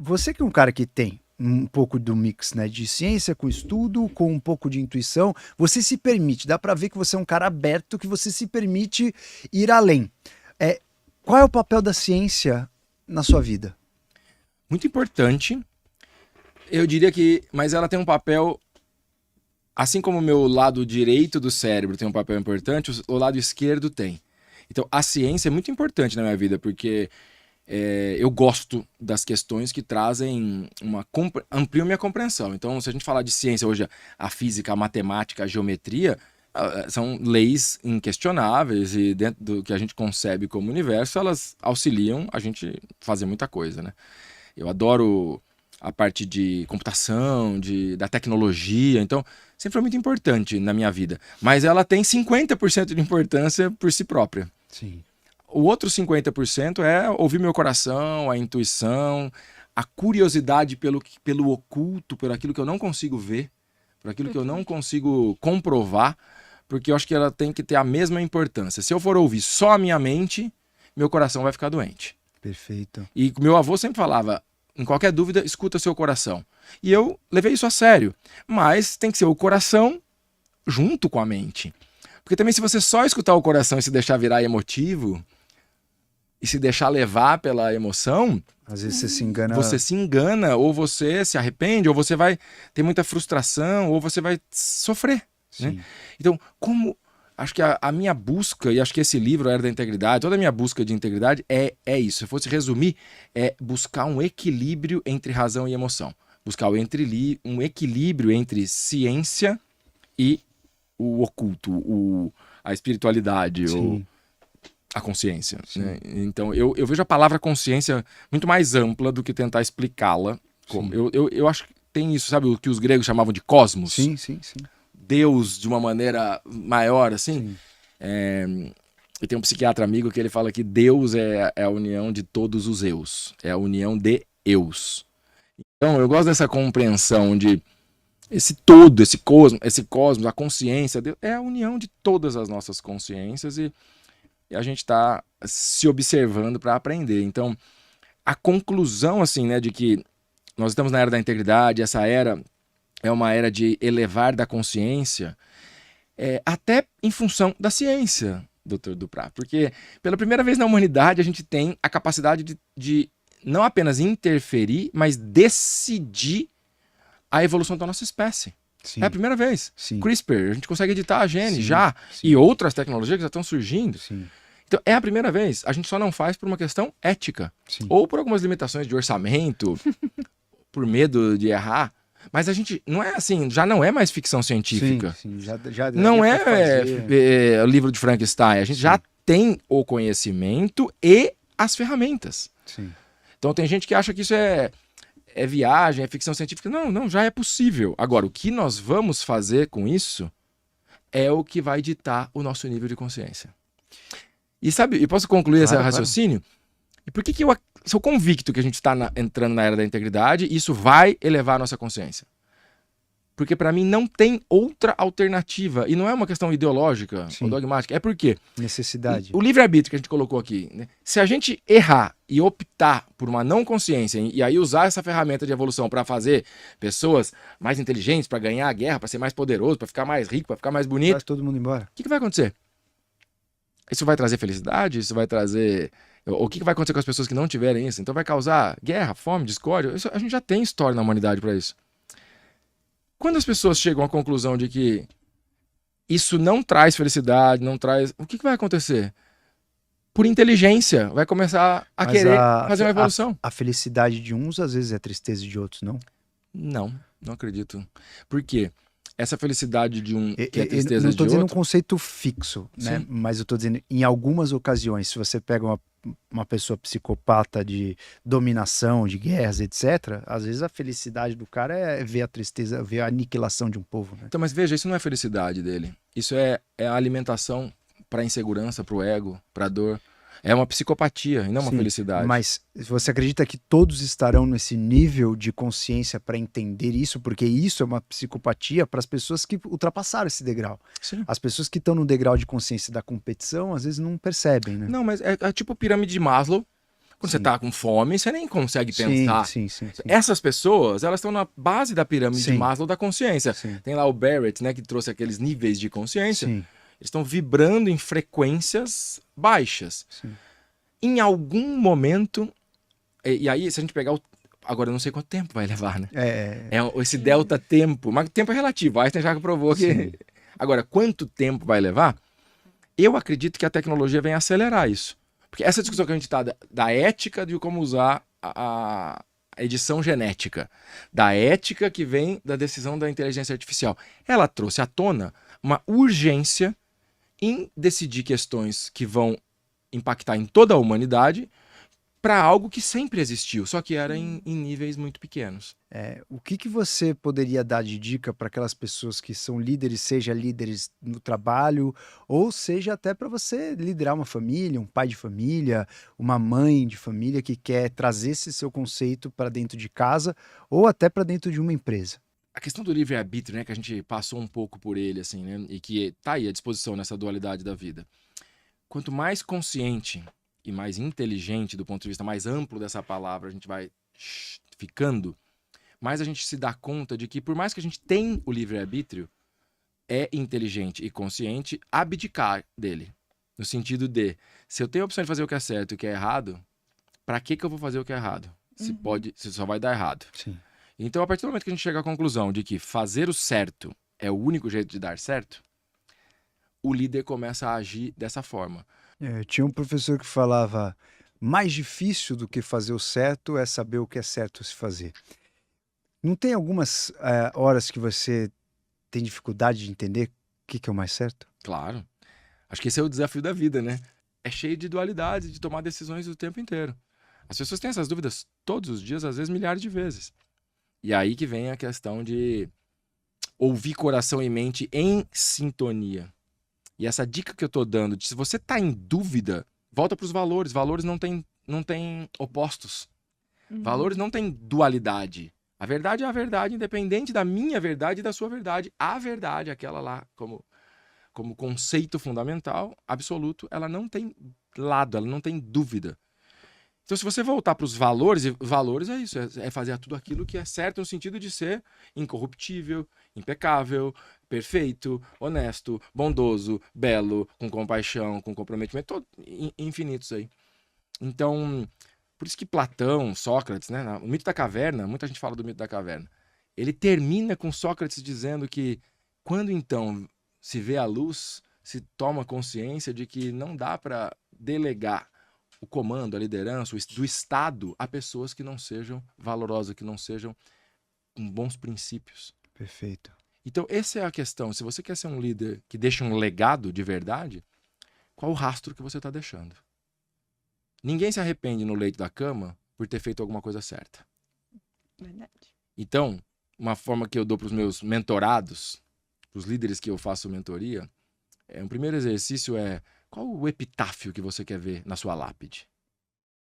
você que é um cara que tem um pouco do mix, né, de ciência com estudo, com um pouco de intuição, você se permite, dá pra ver que você é um cara aberto, que você se permite ir além. É, qual é o papel da ciência na sua vida? Muito importante. Eu diria que... Mas ela tem um papel... Assim como o meu lado direito do cérebro tem um papel importante, o lado esquerdo tem. Então, a ciência é muito importante na minha vida, porque eu gosto das questões que trazem ampliam minha compreensão. Então, se a gente falar de ciência hoje, a física, a matemática, a geometria, são leis inquestionáveis e dentro do que a gente concebe como universo, elas auxiliam a gente fazer muita coisa, né? Eu adoro a parte de computação, da tecnologia, então sempre foi muito importante na minha vida. Mas ela tem 50% de importância por si própria. Sim. O outro 50% é ouvir meu coração, a intuição, a curiosidade pelo oculto, por aquilo que eu não consigo ver, por aquilo que eu não consigo comprovar, porque eu acho que ela tem que ter a mesma importância. Se eu for ouvir só a minha mente, meu coração vai ficar doente. Perfeito. E meu avô sempre falava, em qualquer dúvida, escuta seu coração. E eu levei isso a sério. Mas tem que ser o coração junto com a mente. Porque também se você só escutar o coração e se deixar virar emotivo, e se deixar levar pela emoção, às vezes você se engana. Você se engana, ou você se arrepende, ou você vai ter muita frustração, ou você vai sofrer. Né? Então, acho que a minha busca, e acho que esse livro, A Era da Integridade, toda a minha busca de integridade é isso. Se eu fosse resumir, é buscar um equilíbrio entre razão e emoção. Buscar um equilíbrio entre ciência e o oculto, a espiritualidade, a consciência. Né? Então, eu vejo a palavra consciência muito mais ampla do que tentar explicá-la. Eu acho que tem isso, sabe, o que os gregos chamavam de cosmos? Sim. Deus de uma maneira maior, assim. Eu tenho um psiquiatra amigo que ele fala que Deus é a união de todos os eus. É a união de eus. Então, eu gosto dessa compreensão de esse todo, esse cosmos, a consciência, Deus, é a união de todas as nossas consciências e a gente está se observando para aprender. Então, a conclusão, assim, né, de que nós estamos na era da integridade, essa era é uma era de elevar da consciência, até em função da ciência, Dr. Duprat. Porque pela primeira vez na humanidade a gente tem a capacidade de não apenas interferir, mas decidir a evolução da nossa espécie. Sim. É a primeira vez. Sim. CRISPR, a gente consegue editar a gene Sim. e outras tecnologias que já estão surgindo. Sim. Então é a primeira vez. A gente só não faz por uma questão ética. Ou por algumas limitações de orçamento, por medo de errar. Mas a gente não é assim, já não é mais ficção científica. Sim. Não é o livro de Frankenstein. A gente já tem o conhecimento e as ferramentas. Sim. Então tem gente que acha que isso é viagem, é ficção científica. Não, já é possível. Agora, o que nós vamos fazer com isso é o que vai ditar o nosso nível de consciência. E sabe, eu posso concluir esse raciocínio? Claro. E por que eu sou convicto que a gente está entrando na era da integridade e isso vai elevar a nossa consciência? Porque para mim não tem outra alternativa. E não é uma questão ideológica ou dogmática. É porque necessidade. O livre-arbítrio que a gente colocou aqui, né? Se a gente errar e optar por uma não consciência e aí usar essa ferramenta de evolução para fazer pessoas mais inteligentes, para ganhar a guerra, para ser mais poderoso, para ficar mais rico, para ficar mais bonito, vai todo mundo embora. O que vai acontecer? Isso vai trazer felicidade? Isso vai trazer... O que vai acontecer com as pessoas que não tiverem isso? Então vai causar guerra, fome, discórdia? Isso, a gente já tem história na humanidade para isso. Quando as pessoas chegam à conclusão de que isso não traz felicidade, não traz... O que vai acontecer? Por inteligência, vai começar a querer fazer uma evolução. A felicidade de uns, às vezes, é tristeza de outros, não? Não acredito. Por quê? Essa felicidade de um que é tristeza de outro... Não estou dizendo um conceito fixo, né? Mas eu estou dizendo, em algumas ocasiões, se você pega uma pessoa psicopata de dominação, de guerras, etc., às vezes a felicidade do cara é ver a tristeza, ver a aniquilação de um povo. Né? Então, mas veja, isso não é felicidade dele. Isso é a alimentação para a insegurança, para o ego, para a dor. É uma psicopatia e não uma felicidade. Mas você acredita que todos estarão nesse nível de consciência para entender isso? Porque isso é uma psicopatia para as pessoas que ultrapassaram esse degrau. Sim. As pessoas que estão no degrau de consciência da competição, às vezes não percebem, né? Não, mas é tipo pirâmide de Maslow. Quando você tá com fome, você nem consegue pensar. Sim. Essas pessoas, elas estão na base da pirâmide de Sim. Maslow da consciência. Sim. Tem lá o Barrett, né, que trouxe aqueles níveis de consciência. Sim. Eles estão vibrando em frequências baixas. Sim. Em algum momento, e aí se a gente pegar o... Agora eu não sei quanto tempo vai levar, né? Esse delta tempo, mas tempo é relativo. Einstein já provou que... Sim. Agora, quanto tempo vai levar? Eu acredito que a tecnologia vem acelerar isso. Porque essa discussão que a gente está da ética de como usar a edição genética, da ética que vem da decisão da inteligência artificial, ela trouxe à tona uma urgência em decidir questões que vão impactar em toda a humanidade para algo que sempre existiu, só que era em níveis muito pequenos. O que você poderia dar de dica para aquelas pessoas que são líderes, seja líderes no trabalho, ou seja até para você liderar uma família, um pai de família, uma mãe de família que quer trazer esse seu conceito para dentro de casa ou até para dentro de uma empresa? A questão do livre-arbítrio, né, que a gente passou um pouco por ele, assim, né, e que tá aí à disposição nessa dualidade da vida. Quanto mais consciente e mais inteligente, do ponto de vista mais amplo dessa palavra, a gente vai ficando, mais a gente se dá conta de que, por mais que a gente tenha o livre-arbítrio, é inteligente e consciente abdicar dele. No sentido de, se eu tenho a opção de fazer o que é certo e o que é errado, para que eu vou fazer o que é errado? Se só vai dar errado. Sim. Então, a partir do momento que a gente chega à conclusão de que fazer o certo é o único jeito de dar certo, o líder começa a agir dessa forma. Tinha um professor que falava, mais difícil do que fazer o certo é saber o que é certo se fazer. Não tem algumas horas que você tem dificuldade de entender o que é o mais certo? Claro. Acho que esse é o desafio da vida, né? É cheio de dualidade, de tomar decisões o tempo inteiro. As pessoas têm essas dúvidas todos os dias, às vezes milhares de vezes. E aí que vem a questão de ouvir coração e mente em sintonia. E essa dica que eu tô dando, de se você tá em dúvida, volta para os valores. Valores não tem opostos. Valores não tem dualidade. A verdade é a verdade, independente da minha verdade e da sua verdade. A verdade, aquela lá, como conceito fundamental, absoluto, ela não tem lado, ela não tem dúvida. Então, se você voltar para os valores, e valores é isso, é fazer tudo aquilo que é certo no sentido de ser incorruptível, impecável, perfeito, honesto, bondoso, belo, com compaixão, com comprometimento, infinitos aí. Então, por isso que Platão, Sócrates, né, o mito da caverna, muita gente fala do mito da caverna, ele termina com Sócrates dizendo que quando então se vê a luz, se toma consciência de que não dá para delegar o comando, a liderança, do Estado a pessoas que não sejam valorosas, que não sejam com bons princípios. Perfeito. Então, essa é a questão. Se você quer ser um líder que deixa um legado de verdade, qual o rastro que você está deixando? Ninguém se arrepende no leito da cama por ter feito alguma coisa certa. Verdade. Então, uma forma que eu dou para os meus mentorados, para os líderes que eu faço mentoria, um primeiro exercício é: qual o epitáfio que você quer ver na sua lápide?